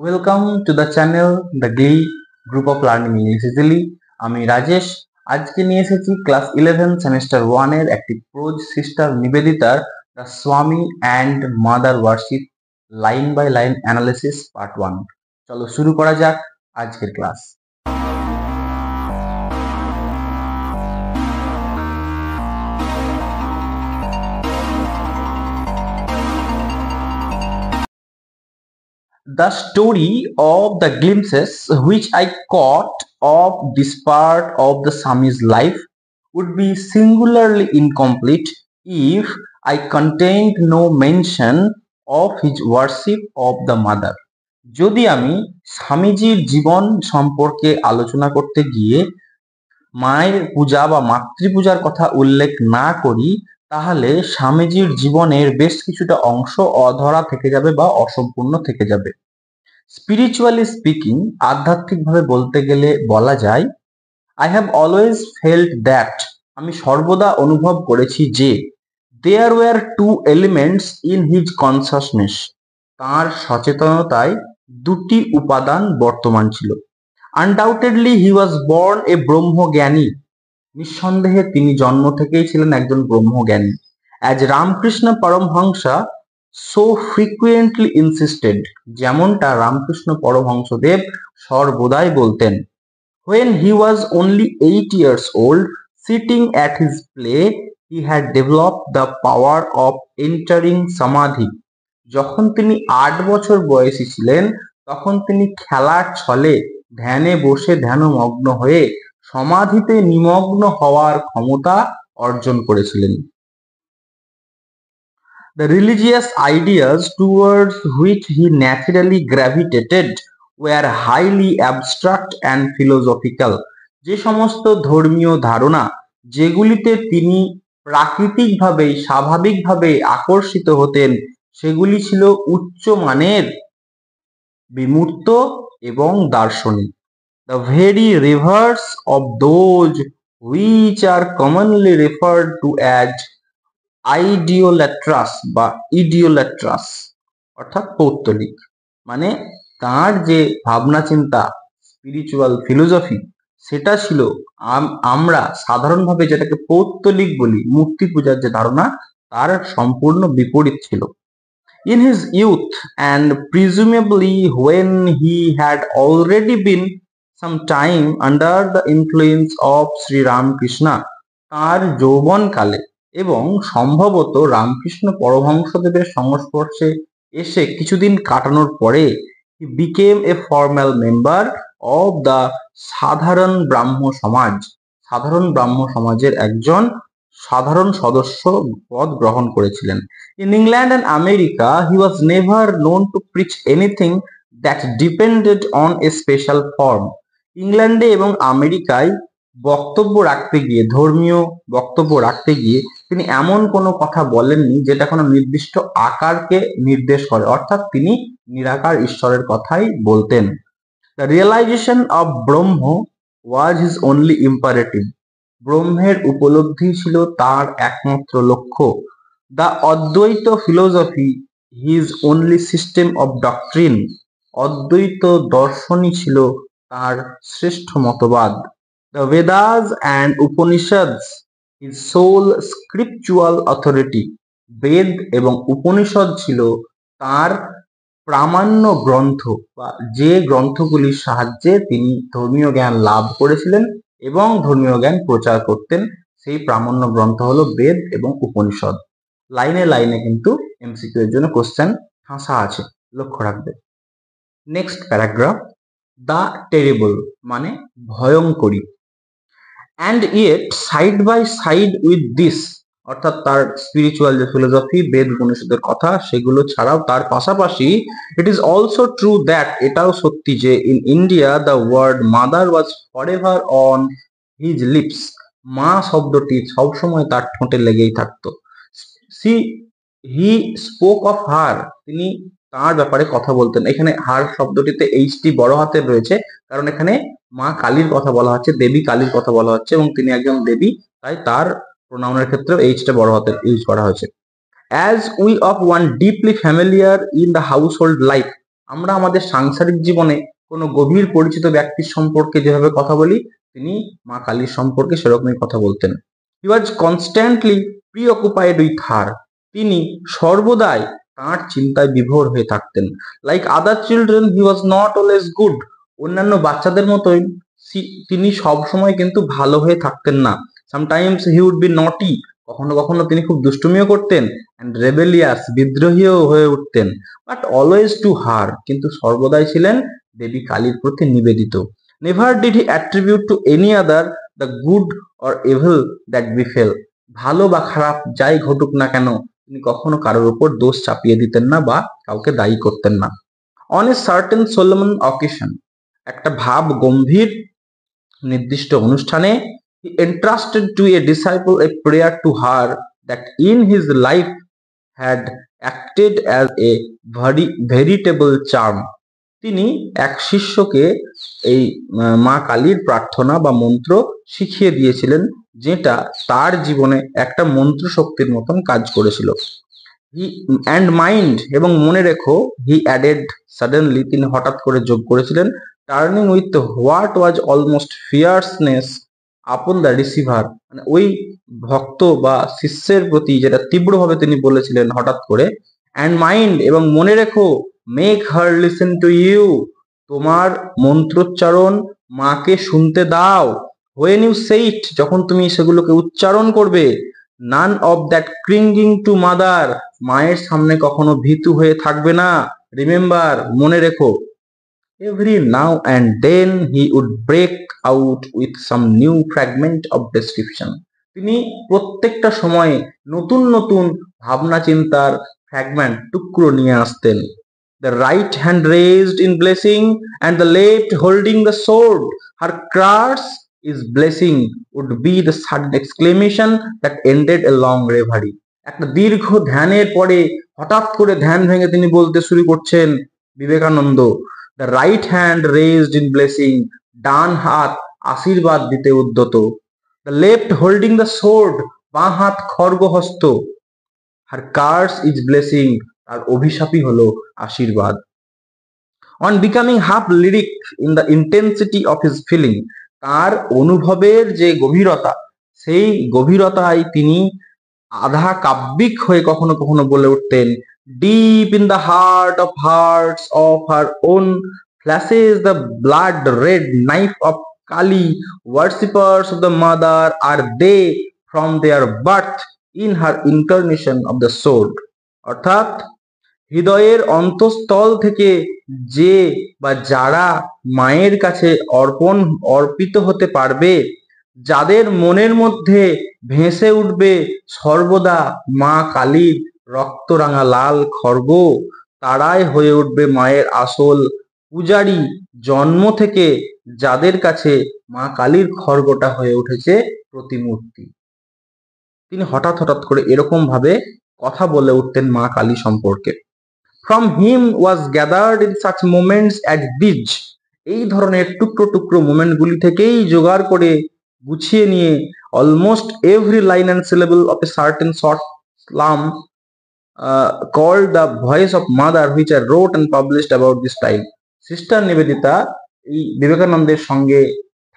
Welcome to the channel The Glee Group of Learning English Easily. আমি রাজেশ আজকে নিয়ে এসেছি ক্লাস 11 সেমিস্টার 1 এর একটি প্রোজ সিস্টার নিবেদিতার the Swami and mother worship line by line analysis part 1। চলো শুরু করা যাক আজকের class. The story of the glimpses which I caught of this part of the Swami's life would be singularly incomplete if I contained no mention of his worship of the mother. যদি আমি স্বামীজির জীবন সম্পর্কে আলোচনা করতে গিয়ে মায়ের পূজা বা মাতৃপূজার কথা উল্লেখ না করি, তাহলে স্বামীজির জীবনের বেশ কিছুটা অংশ অধরা থেকে যাবে বা অসম্পূর্ণ থেকে যাবে। স্পিরিচুয়ালি স্পিকিং, আধ্যাত্মিকভাবে বলতে গেলে বলা যায়, I have always felt that, আমি সর্বদা অনুভব করেছি যে there were two elements in his consciousness, তাঁর সচেতনতায় দুটি উপাদান বর্তমান ছিল। আনডাউটেডলি হি ওয়াজ বর্ন এ ব্রহ্মজ্ঞানী, নিঃসন্দেহে তিনি জন্ম থেকেই ছিলেন একজন ব্রহ্মজ্ঞানী। As Ramakrishna Paramahamsa so frequently insisted, যেমনটা রামকৃষ্ণ পরমহংসদেব সর্বদাই বলতেন, when he was only 8 years old, sitting at his play, he had developed the power of entering samadhi. যখন তিনি 8 বছর বয়সী ছিলেন, তখন তিনি খেলার ছলে ধ্যানে বসে ধ্যানমগ্ন হয়ে সমাধিতে নিমগ্ন হওয়ার ক্ষমতা অর্জন করেছিলেন। The religious ideas towards which he naturally gravitated were highly abstract and philosophical. যে সমস্ত ধর্মীয় ধারণা যেগুলিতে তিনি প্রাকৃতিকভাবেই স্বাভাবিকভাবে আকর্ষিত হতেন, সেগুলি ছিল উচ্চমানের, বিমূর্ত এবং দার্শনিক। The very reverse of those which are commonly referred to as আইডিওল্যাট্রাস বা ইডিওল্যাট্রাস, অর্থাৎ পৌত্তলিক। মানে তার যে ভাবনা চিন্তা, স্পিরিচুয়াল ফিলোসফি, সেটা ছিল আমরা সাধারণভাবে যেটাকে পৌত্তলিক বলি, মূর্তি পূজার যে ধারণা, তার সম্পূর্ণ বিপরীত ছিল। In his youth, and presumably when he had already been some time under the influence of Sri Ramakrishna, তার যৌবনকালে এবং সম্ভবত রামকৃষ্ণ পরমহংসদেবের সংস্পর্শে এসে কিছুদিন কাটানোর পরে, he became a formal member of the সাধারণ ব্রাহ্ম সমাজ, সাধারণ ব্রাহ্ম সমাজের একজন সাধারণ সদস্য পদ গ্রহণ করেছিলেন। In England and America, he was never known to preach anything that depended on a special form. ইংল্যান্ডে এবং আমেরিকায় বক্তব্য রাখতে গিয়ে, ধর্মীয় বক্তব্য রাখতে গিয়ে তিনি এমন কোনো কথা বলেননি যেটা কোনো নির্দিষ্ট আকারকে নির্দেশ করে, অর্থাৎ তিনি নিরাকার ঈশ্বরের কথাই বলতেন। The realization of Brahma was his only imperative. ব্রহ্মের উপলব্ধি ছিল তার একমাত্র লক্ষ্য। The অদ্বৈত philosophy his only system of doctrine. অদ্বৈত দর্শনই ছিল তার শ্রেষ্ঠ মতবাদ। The Vedas and Upanishads his sole scriptural authority. বেদ এবং উপনিষদ ছিল তার প্রামাণ্য গ্রন্থ, বা যে গ্রন্থগুলির সাহায্যে তিনি ধর্মীয় জ্ঞান লাভ করেছিলেন এবং ধর্মীয় জ্ঞান প্রচার করতেন, সেই প্রামাণ্য গ্রন্থ হলো বেদ এবং উপনিষদ। লাইনে লাইনে কিন্তু এমসিকিউ এর জন্য কোশ্চেন ঠাসা আছে, লক্ষ্য রাখবে। নেক্সট প্যারাগ্রাফ, দ্য টেরিবল মানে ভয়ঙ্করী। And yet side by side with this, অর্থাৎ তার স্পিরিচুয়াল যে ফিলোসফি, বেদ উপনিষদের কথা, সেগুলো ছাড়াও তার পাশাপাশি it is also true that, এটাও সত্যি যে in India the word mother was forever on his lips, মা শব্দটি সবসময় তার ঠোঁটে লেগেই থাকতো। হি স্পোক অফ হার, তিনি তার ব্যাপারে কথা বলতেন। এখানে হার শব্দটিতে এইচটি বড় হাতের রয়েছে, কারণ এখানে মা কালীর কথা বলা হচ্ছে, দেবী কালীর কথা বলা হচ্ছে, এবং তিনি একজন দেবী, তাই তার প্রোনাউনের ক্ষেত্রেও এইচটা বড় হাতের ইউজ করা হয়েছে। As we of one deeply familiar in the household life, আমরা আমাদের সাংসারিক জীবনে কোনো গভীর পরিচিত ব্যক্তির সম্পর্কে যেভাবে কথা বলি, তিনি মা কালীর সম্পর্কে সেরকমই কথা বলতেন। হি ওয়াজ কনস্ট্যান্টলি প্রিঅকুপাইড উইথ হার। তিনি সর্বদাই তাঁর চিন্তায় বিভোর হয়ে থাকতেন। Like other children he was not always good. অন্যান্য বাচ্চাদের মতোই তিনি সবসময় কিন্তু ভালো হয়ে থাকতেন না। সামটাইমস হি উড বি নটি। কখনো কখনো তিনি খুব দুষ্টুমিও করতেন, অ্যান্ড রেবেলিয়াস, বিদ্রোহীও হয়ে উঠতেন। বাট অলওয়েজ টু হার, কিন্তু সর্বদাই ছিলেন দেবী কালীর প্রতি নিবেদিত। Never did he attribute to any other the good or evil that befell. ভালো বা খারাপ যাই ঘটুক না কেন, তিনি কখনো কারোর উপর দোষ চাপিয়ে দিতেন না বা কাউকে দায়ী করতেন না। On a certain Solomon occasion, একটা ভাব গম্ভীর নির্দিষ্ট অনুষ্ঠানে, he entrusted to a disciple a prayer to her that in his life had acted as a veritable charm. তিনি এক শিষ্যকে এই মা কালীর প্রার্থনা বা মন্ত্র শিখিয়ে দিয়েছিলেন, যেটা তার জীবনে একটা মন্ত্র শক্তির মতন কাজ করেছিল। হি অ্যান্ড মাইন্ড, এবং মনে রেখো, হি অ্যাডেড সাডেনলি, তিনি হঠাৎ করে যোগ করেছিলেন, turning with what was almost fierceness upon the receiver, মানে ওই ভক্ত বা শিষ্যের প্রতি যেটা তীব্রভাবে তিনি বলেছিলেন হঠাৎ করে। অ্যান্ড মাইন্ড, এবং মনে রেখো, make her listen to you, তোমার মন্ত্রোচ্চারণ মাকে শুনতে দাও। হোয়েন ইউ সে ইট, যখন তুমি সেগুলোকে উচ্চারণ করবে। None of that cringing to mother, মায়ের সামনে কখনো ভীতু হয়ে থাকবে না। রিমেম্বার, মনে রেখো। Every now and then he would break out with some new fragment of description. তিনি প্রত্যেকটা সময়ে নতুন নতুন ভাবনা চিন্তার ফ্র্যাগমেন্ট, টুকরো নিয়ে আসতেন। The right hand raised in blessing and the left holding the sword. Her curse is blessing would be the sudden exclamation that ended a long reverie. একটা দীর্ঘ ধ্যানের পরে হঠাৎ করে ধ্যান ভেঙে তিনি বলতে শুরু করছেন, Vivekananda, the right hand raised in blessing, ডান হাত আশীর্বাদ দিতে উদ্যত। The left holding the sword, বাঁ হাত খড়গহস্ত। হার কার্স ইজ ব্লেসিং, তার অভিশাপই হলো আশীর্বাদ। On becoming half lyric in the intensity of his feeling, তার অনুভবের যে গভীরতা, সেই গভীরতায় তিনি আধা কাব্যিক হয়ে কখনো কখনো বলে উঠতেন, deep in the hearts of her own flashes the blood red knife of Kali, worshippers of the mother are they from their birth in her incarnation of the sword. অর্থাৎ হৃদয়ের অন্তঃস্থল থেকে যে বা যারা মায়ের কাছে অর্পিত হতে পারবে, যাদের মনের মধ্যে ভেসে উঠবে সর্বদা মা কালীর রক্তরাঙা লাল খড়গ, তারাই হয়ে উঠবে মায়ের আসল পূজারী। জন্ম থেকে যাদের কাছে মা কালীর খড়গটা হয়ে উঠেছে প্রতিমূর্তি। তিনি হঠাৎ হঠাৎ করে এরকম ভাবে কথা বলে উঠতেন মা কালী সম্পর্কে। From him was gathered in such moments as these, এই ধরনের টুকরো টুকরো মোমেন্টগুলি থেকেই জোগাড় করে গুছিয়ে নিয়ে almost every line and syllable of a certain short psalm called the voice of mother, which I wrote and published about this time. Sister Nivedita এই বিবেকানন্দের সঙ্গে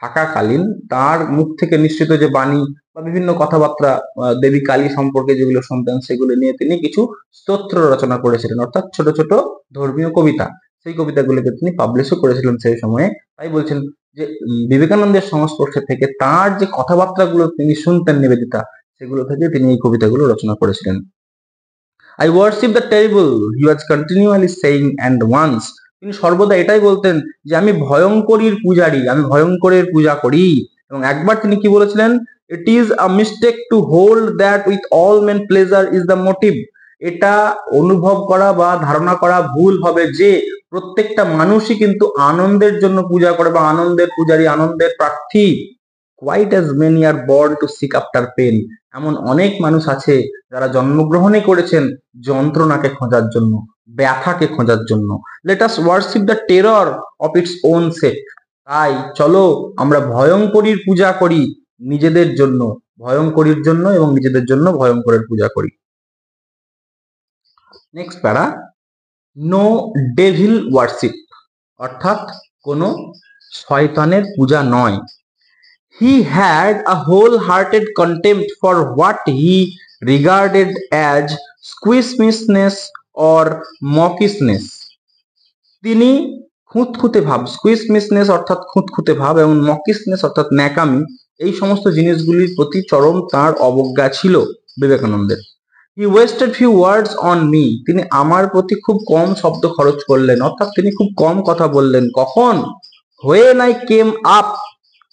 থাকাকালীন তার মুখ থেকে নিঃসৃত যে বাণী বা বিভিন্ন কথাবার্তা দেবী কালী সম্পর্কে যেগুলো শুনতেন, সেগুলো নিয়ে তিনি কিছু স্তোত্র রচনা করেছিলেন, অর্থাৎ ছোট ছোট ধর্মীয় কবিতা। সেই কবিতাগুলোকে তিনি পাবলিশও করেছিলেন সেই সময়ে। তাই বলছেন যে বিবেকানন্দের সংস্পর্শে থেকে তার যে কথাবার্তাগুলো তিনি শুনতেন নিবেদিতা, সেগুলো থেকে তিনি এই কবিতাগুলো রচনা করেছিলেন। I worship the terrible, he was continually saying, and once, তিনি সর্বদা এটাই বলতেন যে আমি ভয়ঙ্করীর পূজারী, আমি ভয়ঙ্করের পূজা করি। এবং একবার তিনি কি বলেছিলেন, it is a mistake to hold that with all men pleasure is the motive. এটা অনুভব করা বা ধারণা করা ভুল হবে যে প্রত্যেকটা মানুষই কিন্তু আনন্দের জন্য পূজা করে বা আনন্দের পূজারী, আনন্দের প্রার্থী। Quite as many are born to seek after pain, এমন অনেক মানুষ আছে যারা জন্মগ্রহণই করেছেন যন্ত্রণাকে খোঁজার জন্য, ব্যথাকে খোঁজার জন্য। Let us worship the terror of its own sake, তাই চলো আমরা ভয়ঙ্করীর পূজা করি নিজেদের জন্য, ভয়ঙ্করীর জন্য এবং নিজেদের জন্য ভয়ঙ্করের পূজা করি। নেক্সট প্যারা, নো ডেভিল ওয়ার্শিপ, অর্থাৎ কোনো শয়তানের পূজা নয়। He had a whole hearted contempt for what he regarded as squeamishness or mawkishness. তিনি খুঁতখুঁতে ভাব, স্কুইসমিসনেস অর্থাৎ খুঁতখুঁতে ভাব এবং মকিসনেস অর্থাৎ ন্যাকামি, এই সমস্ত জিনিসগুলির প্রতি চরম তার অবজ্ঞা ছিল বিবেকানন্দের। He wasted few words on me, তিনি আমার প্রতি খুব কম শব্দ খরচ করলেন, অর্থাৎ তিনি খুব কম কথা বললেন। কখন? when I came up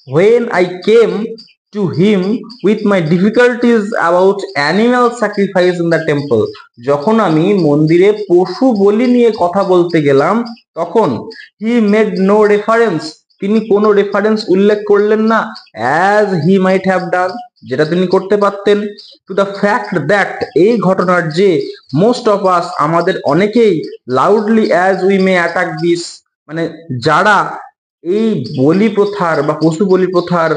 when I came to him with my difficulties about animal sacrifice in the temple, যখন আমি মন্দিরে পশু বলি নিয়ে কথা বলতে গেলাম তখন he made no reference, তিনি কোনো রেফারেন্স উল্লেখ করলেন না, as he might have done, যেটা তিনি করতে পারতেন, to the fact that, এই ঘটনার যে most of us, আমাদের অনেকেই, loudly as we may attack this, মানে যারা এই বলি প্রথার বা পশু বলি প্রথার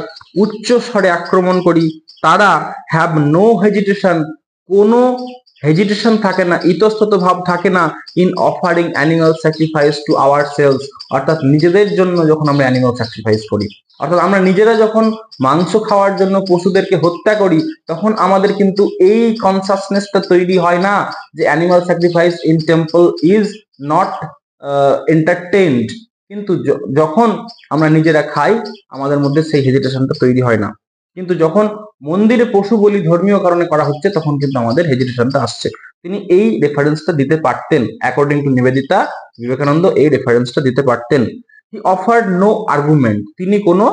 উচ্চ স্বরে আক্রমণ করি, তারা হ্যাভ নো হেজিটেশন, কোনো হেজিটেশন থাকে না, ইতস্তত ভাব থাকে না, in offering animal sacrifice to our selves, অর্থাৎ নিজেদের জন্য যখন আমরা অ্যানিমাল স্যাক্রিফাইস করি, অর্থাৎ আমরা নিজেরা যখন মাংস খাওয়ার জন্য পশুদেরকে হত্যা করি, তখন আমাদের কিন্তু এই কনসাসনেসটা তৈরি হয় না যে animal sacrifice in temple is not entertained. কিন্তু যখন আমরা নিজেরা খাই, আমাদের মধ্যে সেই হেজিটেশনটা তৈরি হয় না। কিন্তু যখন মন্দিরে পশু বলি ধর্মীয় কারণে করা হচ্ছে, তখন কিন্তু আমাদের হেজিটেশনটা আসছে। তিনি এই রেফারেন্সটা দিতে পারতেন, অ্যাকর্ডিং টু নিবেদিতা, বিবেকানন্দ এই রেফারেন্সটা দিতে পারতেন। হি অফার্ড নো আর্গুমেন্ট, তিনি কোনো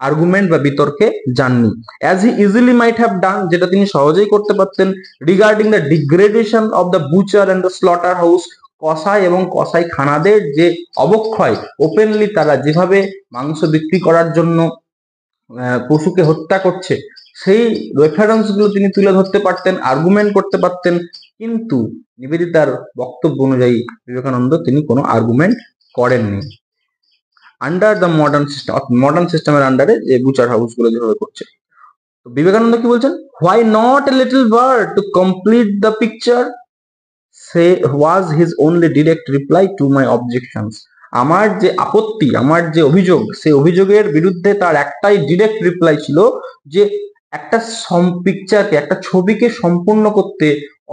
আর্গুমেন্ট বা বিতর্কে যাননি, as he easily might have done, যেটা তিনি সহজেই করতে পারতেন, regarding the degradation of the butcher and the slaughter house, কসাই এবং কসাই খানাদের যে অবক্ষয়, ওপেনলি তারা যেভাবে মাংস বিক্রি করার জন্য পশুকে হত্যা করছে, সেই রেফারেন্স গুলো তিনি তুলে ধরতে পারতেন, আর্গুমেন্ট করতে পারতেন। কিন্তু নিবেদিতার বক্তব্য অনুযায়ী বিবেকানন্দ তিনি কোনো আর্গুমেন্ট করেননি। Under the modern system, modern সিস্টেমের আন্ডারে যে বুচার হাউস গুলো যেভাবে করছে, তো বিবেকানন্দ কি বলছেন? Why not a little bird to complete the picture, say was his only direct reply to my objections. আমার যে আপত্তি, আমার যে অভিযোগ, সেই অভিযোগের বিরুদ্ধে তার একটাই ডিরেক্ট রিপ্লাই ছিল যে একটা পিকচারকে, একটা ছবিকে সম্পূর্ণ করতে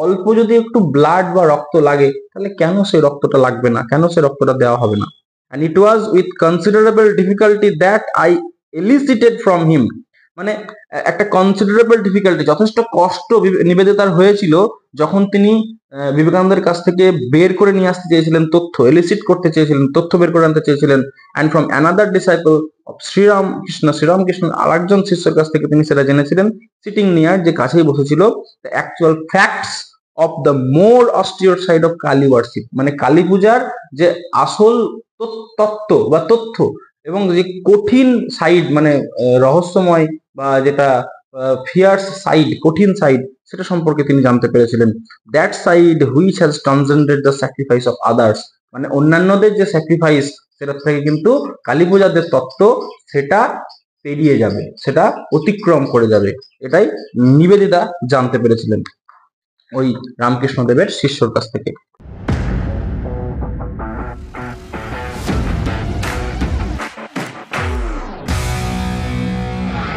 অল্প যদি একটু ব্লাড বা রক্ত লাগে, তাহলে কেন সেই রক্তটা লাগবে না, কেন সেই রক্তটা দেওয়া হবে না? and it was with considerable difficulty that I elicited from him, মানে একটা কনসিডারেবল ডিফিকাল্টি, যথেষ্ট কষ্ট নিবেদিতার হয়েছিল যখন তিনি বিবেকানন্দের কাছ থেকে বের করে নিয়ে আসতে চেয়েছিলেন তথ্য, এলিসিট করতে চেয়েছিলেন, তথ্য বের করে আনতে চেয়েছিলেন, and from another disciple of Sri Ramakrishna, আরেকজন শিষ্যের কাছ থেকে তিনি সেটা জেনেছিলেন, সিটিং নিয়ার, যে কাছেই বসেছিল, the actual facts of the more austere side of Kali worship, মানে কালী পূজার যে আসল তত্ত্ব বা তথ্য এবং যে কঠিন সাইড, মানে রহস্যময় বা যেটা ফিয়ার্স সাইড, কঠিন সাইড, সেটা সম্পর্কে তিনি জানতে পেরেছিলেন। That side which has transcended the sacrifice of others, মানে অন্যান্যদের যে স্যাক্রিফাইস, সেটা থেকে কিন্তু কালী পূজার যে তত্ত্ব, সেটা পেরিয়ে যাবে, সেটা অতিক্রম করে যাবে, এটাই নিবেদিতা জানতে পেরেছিলেন ওই রামকৃষ্ণদেবের শিষ্যর কাছ থেকে।